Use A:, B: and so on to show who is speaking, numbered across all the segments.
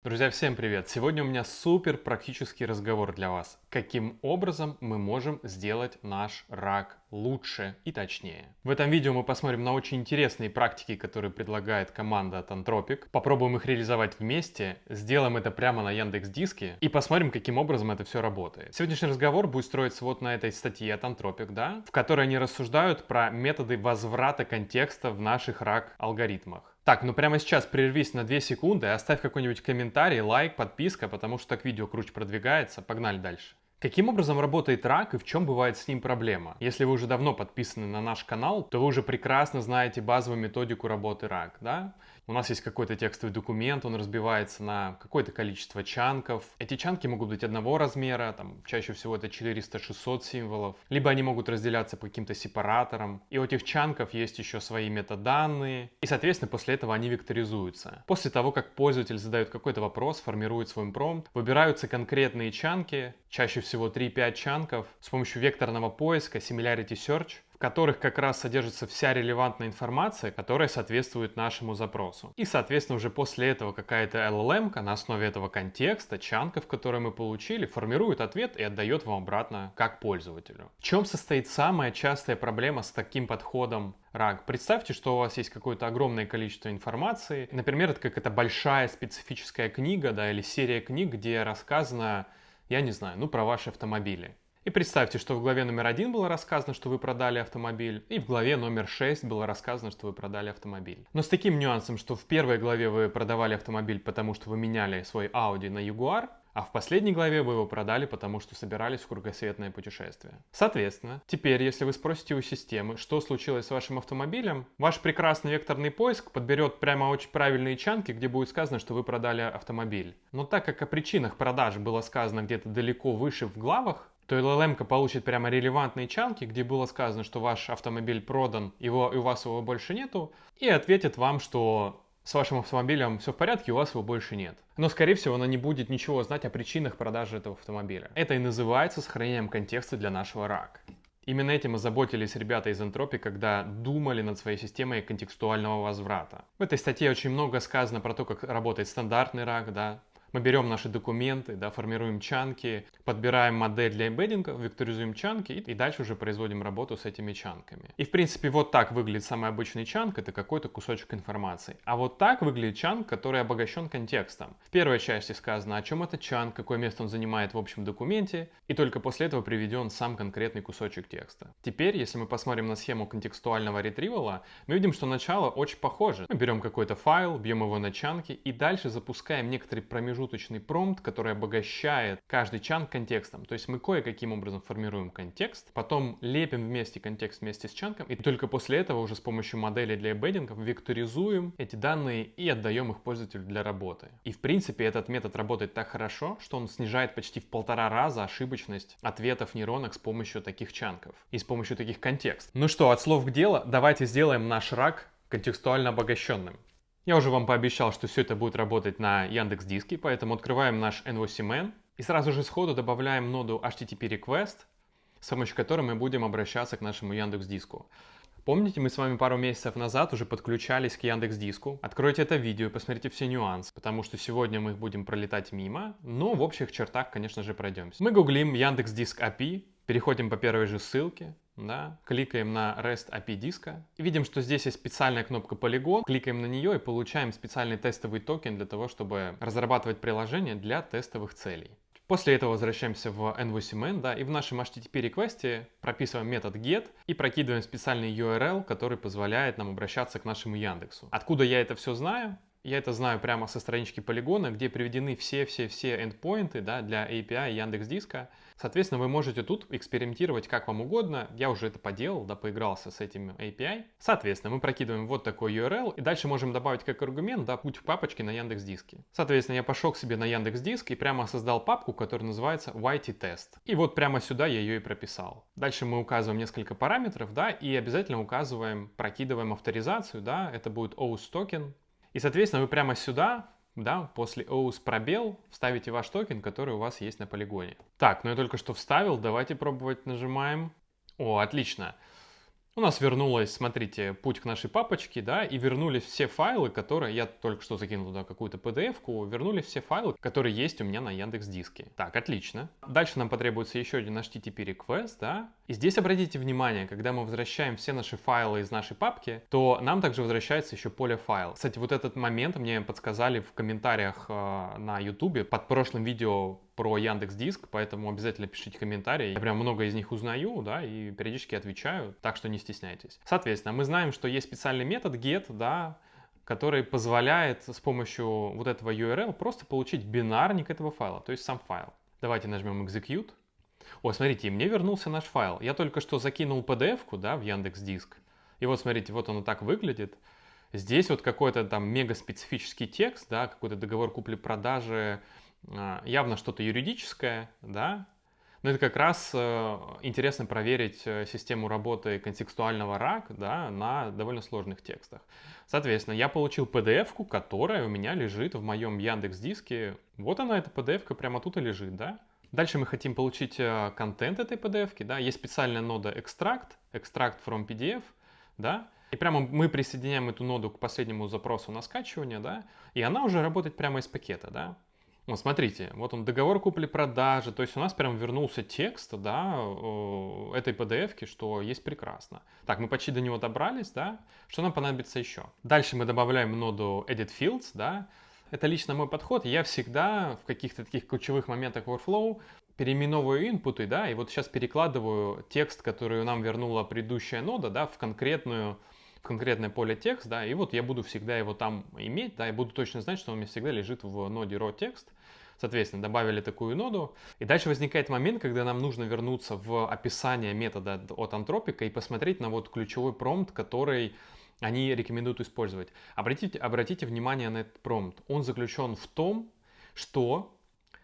A: Друзья, всем привет! Сегодня у меня супер практический разговор для вас. Каким образом мы можем сделать наш рак лучше и точнее? В этом видео мы посмотрим на очень интересные практики, которые предлагает команда от Anthropic. Попробуем их реализовать вместе, сделаем это прямо на Яндекс.Диске и посмотрим, каким образом это все работает. Сегодняшний разговор будет строиться вот на этой статье от Anthropic, да, в которой они рассуждают про методы возврата контекста в наших рак-алгоритмах. Так, ну прямо сейчас прервись на 2 секунды, оставь какой-нибудь комментарий, лайк, подписка, потому что так видео круче продвигается. Погнали дальше. Каким образом работает рак и в чем бывает с ним проблема? Если вы уже давно подписаны на наш канал, то вы уже прекрасно знаете базовую методику работы рак, да? У нас есть какой-то текстовый документ, он разбивается на какое-то количество чанков. Эти чанки могут быть одного размера, там чаще всего это 400-600 символов. Либо они могут разделяться по каким-то сепараторам. И у этих чанков есть еще свои метаданные. И, соответственно, после этого они векторизуются. После того, как пользователь задает какой-то вопрос, формирует свой промпт, выбираются конкретные чанки, чаще всего 3-5 чанков, с помощью векторного поиска, Similarity Search, в которых как раз содержится вся релевантная информация, которая соответствует нашему запросу. И, соответственно, уже после этого какая-то LLM на основе этого контекста, чанков, которые мы получили, формирует ответ и отдает вам обратно как пользователю. В чем состоит самая частая проблема с таким подходом рак? Представьте, что у вас есть какое-то огромное количество информации. Например, это какая-то большая специфическая книга, да, или серия книг, где рассказано, я не знаю, про ваши автомобили. И представьте, что в главе номер 1 было рассказано, что вы продали автомобиль, и в главе номер 6 было рассказано, что вы продали автомобиль. Но с таким нюансом, что в первой главе вы продавали автомобиль, потому что вы меняли свой Audi на Jaguar, а в последней главе вы его продали, потому что собирались в кругосветное путешествие. Соответственно, теперь, если вы спросите у системы, что случилось с вашим автомобилем, ваш прекрасный векторный поиск подберет прямо очень правильные чанки, где будет сказано, что вы продали автомобиль. Но так как о причинах продаж было сказано где-то далеко выше в главах, то LLM получит прямо релевантные чанки, где было сказано, что ваш автомобиль продан, и у вас его больше нету, и ответит вам, что с вашим автомобилем все в порядке, у вас его больше нет. Но, скорее всего, она не будет ничего знать о причинах продажи этого автомобиля. Это и называется сохранением контекста для нашего рак. Именно этим озаботились ребята из Anthropic, когда думали над своей системой контекстуального возврата. В этой статье очень много сказано про то, как работает стандартный рак, да. Мы берем наши документы, да, формируем чанки, подбираем модель для эмбеддинга, векторизуем чанки и дальше уже производим работу с этими чанками. И в принципе вот так выглядит самый обычный чанк, это какой-то кусочек информации. А вот так выглядит чанк, который обогащен контекстом. В первой части сказано, о чем этот чанк, какое место он занимает в общем документе, и только после этого приведен сам конкретный кусочек текста. Теперь, если мы посмотрим на схему контекстуального ретривала, мы видим, что начало очень похоже. Мы берем какой-то файл, бьем его на чанки и дальше запускаем некоторый промежуточный промпт, который обогащает каждый чанк контекстом. То есть мы кое-каким образом формируем контекст, потом лепим вместе контекст вместе с чанком, и только после этого уже с помощью модели для эмбеддингов векторизуем эти данные и отдаем их пользователю для работы. И в принципе этот метод работает так хорошо, что он снижает почти в 1,5 раза ошибочность ответов нейронок с помощью таких чанков и с помощью таких контекстов. Ну что, от слов к делу, давайте сделаем наш рак контекстуально обогащенным. Я уже вам пообещал, что все это будет работать на Яндекс.Диске, поэтому открываем наш NVCMan и сразу же сходу добавляем ноду HTTP Request, с помощью которой мы будем обращаться к нашему Яндекс.Диску. Помните, мы с вами пару месяцев назад уже подключались к Яндекс.Диску. Откройте это видео и посмотрите все нюансы, потому что сегодня мы их будем пролетать мимо, но в общих чертах, конечно же, пройдемся. Мы гуглим Яндекс.Диск API, переходим по первой же ссылке, да, кликаем на REST API диска и видим, что здесь есть специальная кнопка Polygon, кликаем на нее и получаем специальный тестовый токен для того, чтобы разрабатывать приложение для тестовых целей. После этого возвращаемся в NVCMan, да, и в нашем HTTP реквесте прописываем метод get и прокидываем специальный URL, который позволяет нам обращаться к нашему Яндексу. Откуда я это все знаю? Я это знаю прямо со странички полигона, где приведены все эндпоинты, да, для API Яндекс.Диска. Соответственно, вы можете тут экспериментировать как вам угодно. Я уже это поделал, да, поигрался с этим API. Соответственно, мы прокидываем вот такой URL, и дальше можем добавить как аргумент, да, путь в папочке на Яндекс.Диске. Соответственно, я пошел к себе на Яндекс.Диск и прямо создал папку, которая называется YT-тест. И вот прямо сюда я ее и прописал. Дальше мы указываем несколько параметров, да, и обязательно указываем, прокидываем авторизацию, да, это будет OAuth токен. И, соответственно, вы прямо сюда, да, после OAuth пробел вставите ваш токен, который у вас есть на полигоне. Так, ну я только что вставил, давайте пробовать, нажимаем. О, отлично. У нас вернулось, смотрите, путь к нашей папочке, да, и вернулись все файлы, которые, я только что закинул туда какую-то PDF-ку, вернулись все файлы, которые есть у меня на Яндекс.Диске. Так, отлично. Дальше нам потребуется еще один HTTP request, да. И здесь обратите внимание, когда мы возвращаем все наши файлы из нашей папки, то нам также возвращается еще поле файл. Кстати, вот этот момент мне подсказали в комментариях на YouTube под прошлым видео про Яндекс.Диск, поэтому обязательно пишите комментарии. Я прям много из них узнаю, да, и периодически отвечаю, так что не стесняйтесь. Соответственно, мы знаем, что есть специальный метод get, да, который позволяет с помощью вот этого URL просто получить бинарник этого файла, то есть сам файл. Давайте нажмем execute. О, смотрите, мне вернулся наш файл. Я только что закинул PDF-ку, да, в Яндекс.Диск. И вот смотрите, вот оно так выглядит. Здесь вот какой-то там мега специфический текст, да, какой-то договор купли-продажи, явно что-то юридическое, да, но это как раз интересно проверить систему работы контекстуального RAG, да, на довольно сложных текстах. Соответственно, я получил PDF-ку, которая у меня лежит в моем Яндекс.Диске. Вот она, эта PDF-ка, прямо тут и лежит, да. Дальше мы хотим получить контент этой PDF-ки, да, есть специальная нода extract from PDF, да, и прямо мы присоединяем эту ноду к последнему запросу на скачивание, да, и она уже работает прямо из пакета, да. Вот смотрите, вот он, договор купли-продажи, то есть у нас прям вернулся текст, да, этой PDF-ки, что есть прекрасно. Так, мы почти до него добрались, да, что нам понадобится еще? Дальше мы добавляем ноду edit fields, да, это лично мой подход, я всегда в каких-то таких ключевых моментах workflow переименовываю инпуты, да, и вот сейчас перекладываю текст, который нам вернула предыдущая нода, да, в конкретное поле текст, да, и вот я буду всегда его там иметь, да, и буду точно знать, что он у меня всегда лежит в ноде raw текст. Соответственно, добавили такую ноду. И дальше возникает момент, когда нам нужно вернуться в описание метода от Anthropic и посмотреть на вот ключевой промпт, который они рекомендуют использовать. Обратите внимание на этот промпт. Он заключен в том, что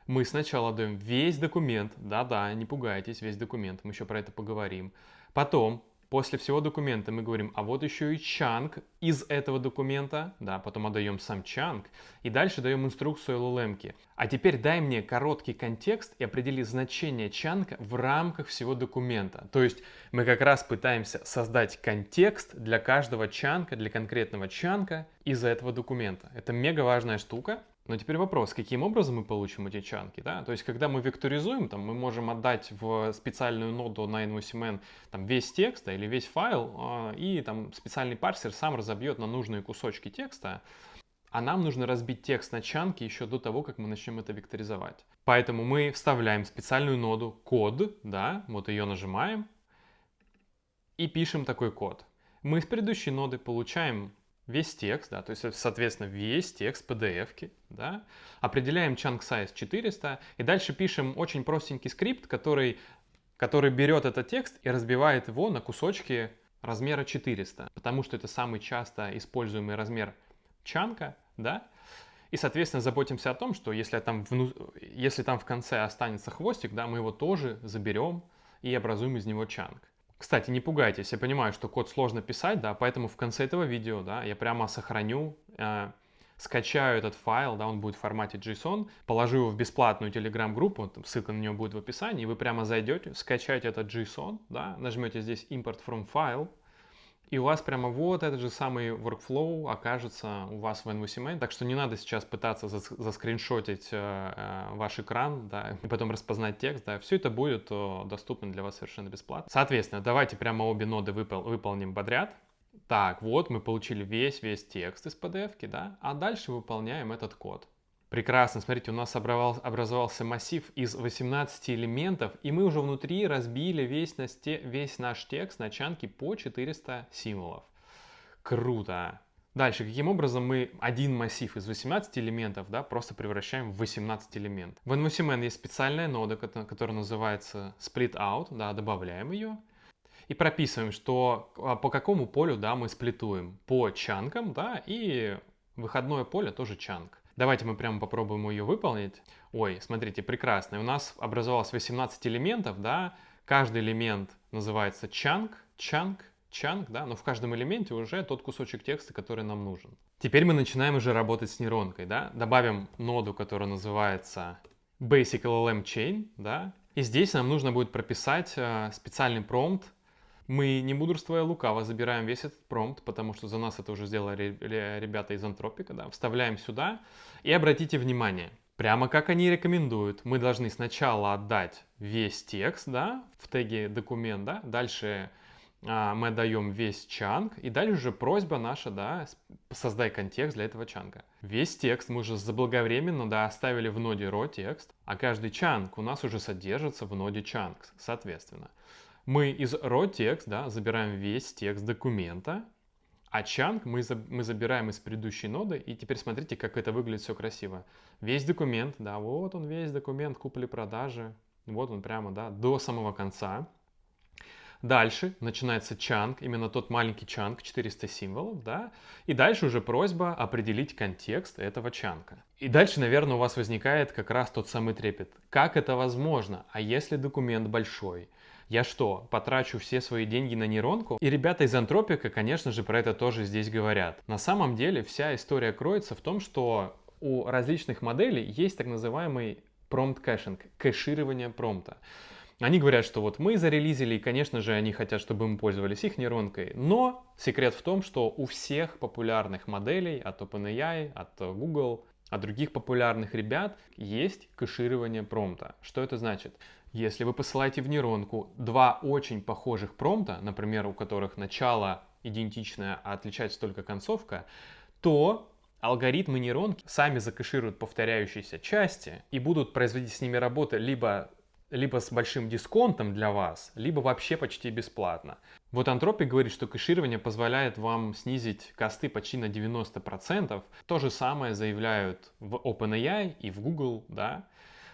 A: мы сначала даем весь документ, да-да, не пугайтесь, весь документ, мы еще про это поговорим. Потом, после всего документа мы говорим, а вот еще и чанк из этого документа, да, потом отдаем сам чанк, и дальше даем инструкцию LLM-ки. А теперь дай мне короткий контекст и определи значение чанка в рамках всего документа. То есть мы как раз пытаемся создать контекст для каждого чанка, для конкретного чанка из этого документа. Это мега важная штука. Но теперь вопрос, каким образом мы получим эти чанки, да? То есть, когда мы векторизуем, там, мы можем отдать в специальную ноду на NVCMN там, весь текст, да, или весь файл, и там специальный парсер сам разобьет на нужные кусочки текста, а нам нужно разбить текст на чанки еще до того, как мы начнем это векторизовать. Поэтому мы вставляем специальную ноду код, да, вот ее нажимаем, и пишем такой код. Мы с предыдущей ноды получаем весь текст, да, то есть, соответственно, весь текст PDF-ки, да, определяем chunk size 400, и дальше пишем очень простенький скрипт, который берет этот текст и разбивает его на кусочки размера 400, потому что это самый часто используемый размер чанка, да, и, соответственно, заботимся о том, что если там в конце останется хвостик, да, мы его тоже заберем и образуем из него чанк. Кстати, не пугайтесь, я понимаю, что код сложно писать, да, поэтому в конце этого видео, да, я прямо сохраню, скачаю этот файл, да, он будет в формате JSON, положу его в бесплатную Telegram-группу, ссылка на нее будет в описании, и вы прямо зайдете, скачаете этот JSON, да, нажмете здесь Import from File, и у вас прямо вот этот же самый workflow окажется у вас в NVCMN, так что не надо сейчас пытаться заскриншотить ваш экран, да, и потом распознать текст, да, все это будет доступно для вас совершенно бесплатно. Соответственно, давайте прямо обе ноды выполним подряд. Так, вот мы получили весь текст из PDF-ки, да, а дальше выполняем этот код. Прекрасно, смотрите, у нас образовался массив из 18 элементов, и мы уже внутри разбили весь наш текст на чанки по 400 символов. Круто! Дальше, каким образом мы один массив из 18 элементов, да, просто превращаем в 18 элементов. В NVCMN есть специальная нода, которая называется split out, да, добавляем ее. И прописываем, что по какому полю, да, мы сплитуем. По чанкам, да, и выходное поле тоже чанк. Давайте мы прямо попробуем ее выполнить. Ой, смотрите, прекрасно. У нас образовалось 18 элементов, да. Каждый элемент называется chunk, да, но в каждом элементе уже тот кусочек текста, который нам нужен. Теперь мы начинаем уже работать с нейронкой, да. Добавим ноду, которая называется Basic LLM Chain, да. И здесь нам нужно будет прописать специальный промпт Мы, не мудрствуя лукаво, забираем весь этот промпт, потому что за нас это уже сделали ребята из Антропика, да, вставляем сюда. И обратите внимание, прямо как они рекомендуют, мы должны сначала отдать весь текст, да, в теге документ, да, дальше мы отдаем весь чанк, и дальше уже просьба наша, да, создай контекст для этого чанка. Весь текст мы уже заблаговременно, да, оставили в ноде raw текст, а каждый чанк у нас уже содержится в ноде chunks, соответственно. Мы из raw текст, да, забираем весь текст документа, а чанк мы забираем из предыдущей ноды, и теперь смотрите, как это выглядит все красиво. Весь документ, да, вот он весь документ купли-продажи, вот он прямо, да, до самого конца. Дальше начинается чанк, именно тот маленький чанк, 400 символов, да, и дальше уже просьба определить контекст этого чанка. И дальше, наверное, у вас возникает как раз тот самый трепет. Как это возможно? А если документ большой? Я что, потрачу все свои деньги на нейронку? И ребята из Антропика, конечно же, про это тоже здесь говорят. На самом деле вся история кроется в том, что у различных моделей есть так называемый prompt caching, кэширование промпта. Они говорят, что вот мы зарелизили, и, конечно же, они хотят, чтобы мы пользовались их нейронкой, но секрет в том, что у всех популярных моделей от OpenAI, от Google, от других популярных ребят есть кэширование промпта. Что это значит? Если вы посылаете в нейронку два очень похожих промпта, например, у которых начало идентичное, а отличается только концовка, то алгоритмы нейронки сами закэшируют повторяющиеся части и будут производить с ними работы либо с большим дисконтом для вас, либо вообще почти бесплатно. Вот Anthropic говорит, что кэширование позволяет вам снизить косты почти на 90%. То же самое заявляют в OpenAI и в Google, да.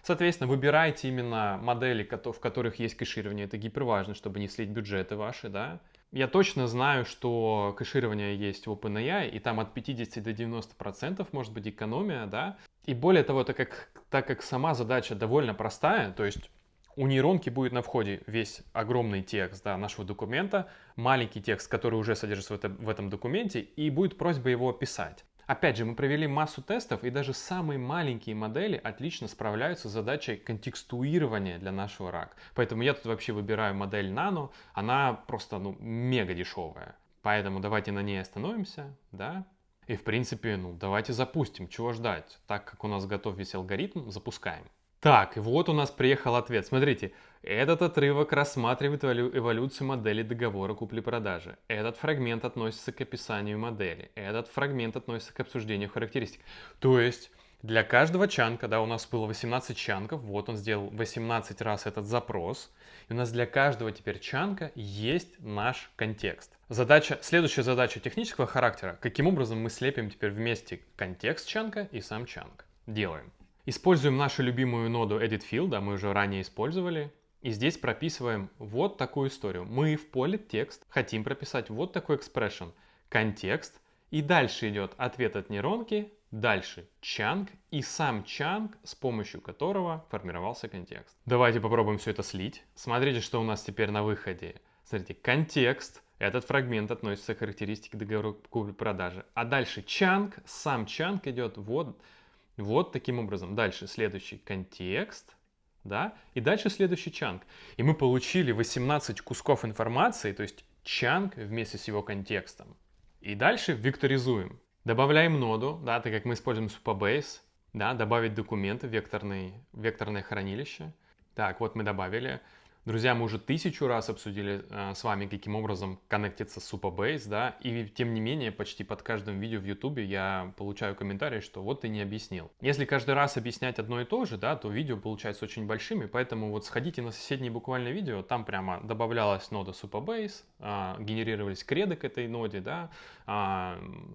A: Соответственно, выбирайте именно модели, в которых есть кэширование. Это гиперважно, чтобы не слить бюджеты ваши, да. Я точно знаю, что кэширование есть в OpenAI, и там от 50 до 90% может быть экономия, да. И более того, так как сама задача довольно простая, то есть у нейронки будет на входе весь огромный текст, да, нашего документа, маленький текст, который уже содержится в этом документе, и будет просьба его описать. Опять же, мы провели массу тестов, и даже самые маленькие модели отлично справляются с задачей контекстуирования для нашего RAG. Поэтому я тут вообще выбираю модель Nano, она просто, мега дешевая. Поэтому давайте на ней остановимся, да. И в принципе, давайте запустим, чего ждать. Так как у нас готов весь алгоритм, запускаем. Так, и вот у нас приехал ответ. Смотрите, этот отрывок рассматривает эволюцию модели договора купли-продажи. Этот фрагмент относится к описанию модели. Этот фрагмент относится к обсуждению характеристик. То есть для каждого чанка, да, у нас было 18 чанков, вот он сделал 18 раз этот запрос. И у нас для каждого теперь чанка есть наш контекст. Следующая задача технического характера. Каким образом мы слепим теперь вместе контекст чанка и сам чанк? Делаем. Используем нашу любимую ноду EditFill, да, мы уже ранее использовали. И здесь прописываем вот такую историю. Мы в поле текст хотим прописать вот такой expression, контекст. И дальше идет ответ от нейронки, дальше чанк и сам чанк, с помощью которого формировался контекст. Давайте попробуем все это слить. Смотрите, что у нас теперь на выходе. Смотрите, контекст. Этот фрагмент относится к характеристике договора купли-продажи. А дальше чанк, сам чанк идет вот таким образом. Дальше следующий контекст, да, и дальше следующий чанк. И мы получили 18 кусков информации, то есть чанк вместе с его контекстом. И дальше векторизуем. Добавляем ноду, да, так как мы используем Supabase, да, добавить документы, векторное хранилище. Так, вот мы добавили. Друзья, мы уже 1000 раз обсудили с вами, каким образом коннектиться с Supabase, да, и тем не менее, почти под каждым видео в YouTube я получаю комментарии, что вот ты не объяснил. Если каждый раз объяснять одно и то же, да, то видео получается очень большими, поэтому вот сходите на соседнее буквально видео, там прямо добавлялась нода Supabase, генерировались креды к этой ноде, да,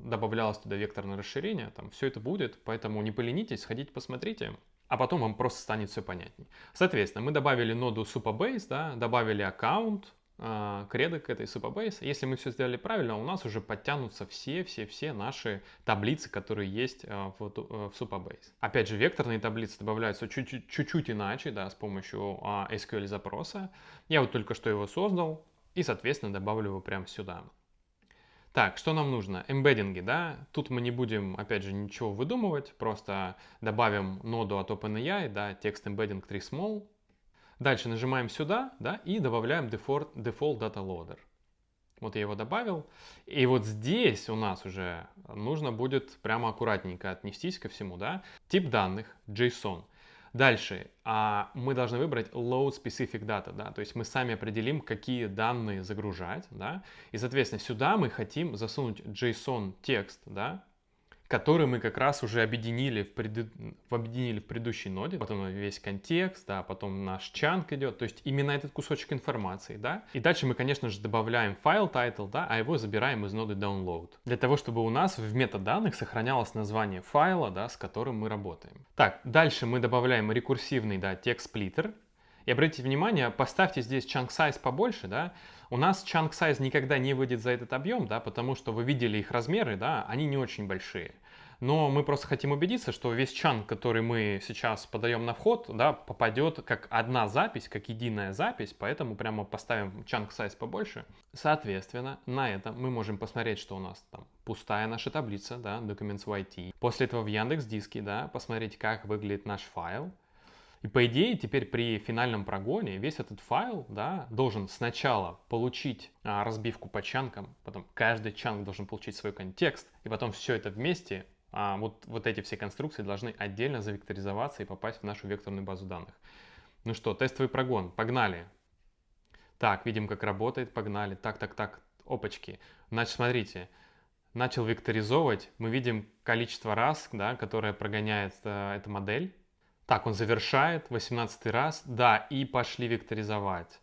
A: добавлялось туда векторное расширение, там все это будет, поэтому не поленитесь, сходите посмотрите. А потом вам просто станет все понятней. Соответственно, мы добавили ноду Supabase, да, добавили аккаунт, креды к этой Supabase. Если мы все сделали правильно, у нас уже подтянутся все наши таблицы, которые есть в Supabase. Опять же, векторные таблицы добавляются чуть-чуть иначе, да, с помощью SQL запроса. Я вот только что его создал и, соответственно, добавлю его прямо сюда. Так, что нам нужно? Эмбеддинги, да? Тут мы не будем, опять же, ничего выдумывать, просто добавим ноду от OpenAI, да, text embedding 3small. Дальше нажимаем сюда, да, и добавляем default data loader. Вот я его добавил. И вот здесь у нас уже нужно будет прямо аккуратненько отнестись ко всему, да. Тип данных JSON. Дальше мы должны выбрать load specific data, да, то есть мы сами определим, какие данные загружать, да. И, соответственно, сюда мы хотим засунуть JSON текст, да, который мы как раз уже объединили в предыдущей ноде. Потом весь контекст, да, потом наш чанк идет, то есть именно этот кусочек информации, да. И дальше мы, конечно же, добавляем файл title, да, а его забираем из ноды download. Для того, чтобы у нас в метаданных сохранялось название файла, да, с которым мы работаем. Так, дальше мы добавляем рекурсивный, да, text splitter. И обратите внимание, поставьте здесь chunk size побольше, да. У нас chunk size никогда не выйдет за этот объем, да, потому что вы видели их размеры, да, они не очень большие. Но мы просто хотим убедиться, что весь чанк, который мы сейчас подаем на вход, да, попадет как одна запись, как единая запись, поэтому прямо поставим chunk size побольше. Соответственно, на этом мы можем посмотреть, что у нас там пустая наша таблица, да, documents YT. После этого в Яндекс.Диске, да, посмотреть, как выглядит наш файл. И по идее теперь при финальном прогоне весь этот файл, да, должен сначала получить разбивку по чанкам, потом каждый чанк должен получить свой контекст, и потом все это вместе, вот эти все конструкции должны отдельно завекторизоваться и попасть в нашу векторную базу данных. Ну что, тестовый прогон, погнали. Так, видим, как работает, погнали. Так, опачки. Значит, смотрите, начал векторизовывать, мы видим количество раз, да, которое прогоняет эта модель. Так, он завершает 18 раз, да, и пошли векторизовать.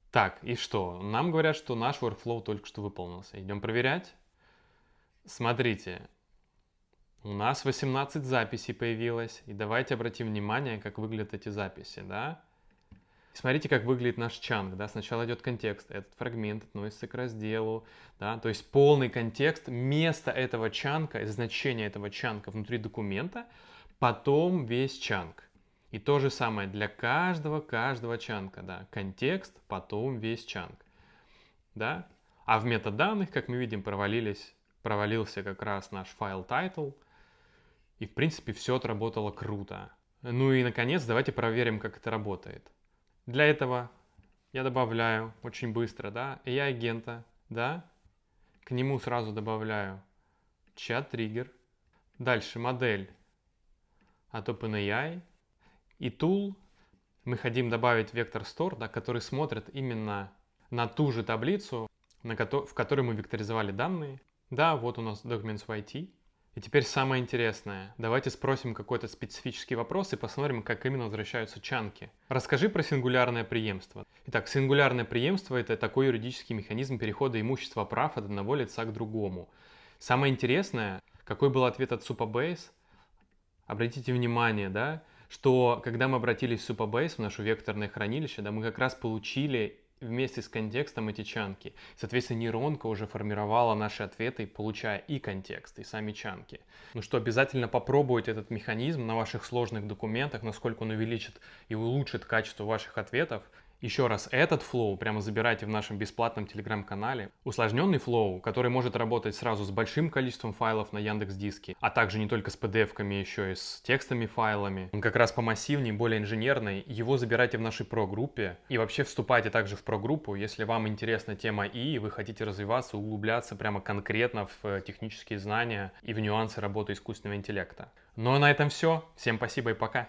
A: Так, и что? Нам говорят, что наш workflow только что выполнился. Идем проверять. Смотрите, у нас 18 записей появилось. И давайте обратим внимание, как выглядят эти записи, да? Смотрите, как выглядит наш чанк, да, сначала идет контекст, этот фрагмент относится к разделу, да, то есть полный контекст, место этого чанка, значение этого чанка внутри документа, потом весь чанк. И то же самое для каждого чанка, да, контекст, потом весь чанк, да. А в метаданных, как мы видим, провалился как раз наш файл title, и в принципе все отработало круто. Ну и наконец, давайте проверим, как это работает. Для этого я добавляю очень быстро, да, AI-агента, да, к нему сразу добавляю чат-триггер, дальше модель от OpenAI и tool. Мы хотим добавить vector store, да, который смотрит именно на ту же таблицу, в которой мы векторизовали данные. Да, вот у нас Documents YT. И теперь самое интересное. Давайте спросим какой-то специфический вопрос и посмотрим, как именно возвращаются чанки. Расскажи про сингулярное преемство. Итак, сингулярное преемство — это такой юридический механизм перехода имущества прав от одного лица к другому. Самое интересное, какой был ответ от Supabase. Обратите внимание, да, что когда мы обратились в Supabase, в наше векторное хранилище, да, мы как раз получили вместе с контекстом эти чанки. Соответственно, нейронка уже формировала наши ответы, получая и контекст, и сами чанки. Ну что, обязательно попробуйте этот механизм на ваших сложных документах, насколько он увеличит и улучшит качество ваших ответов. Еще раз, этот флоу прямо забирайте в нашем бесплатном телеграм-канале. Усложненный флоу, который может работать сразу с большим количеством файлов на Яндекс.Диске, а также не только с PDF-ками, еще и с текстовыми файлами. Он как раз помассивнее, более инженерный. Его забирайте в нашей про-группе. И вообще вступайте также в про-группу, если вам интересна тема и вы хотите развиваться, углубляться прямо конкретно в технические знания и в нюансы работы искусственного интеллекта. Ну а на этом все. Всем спасибо и пока.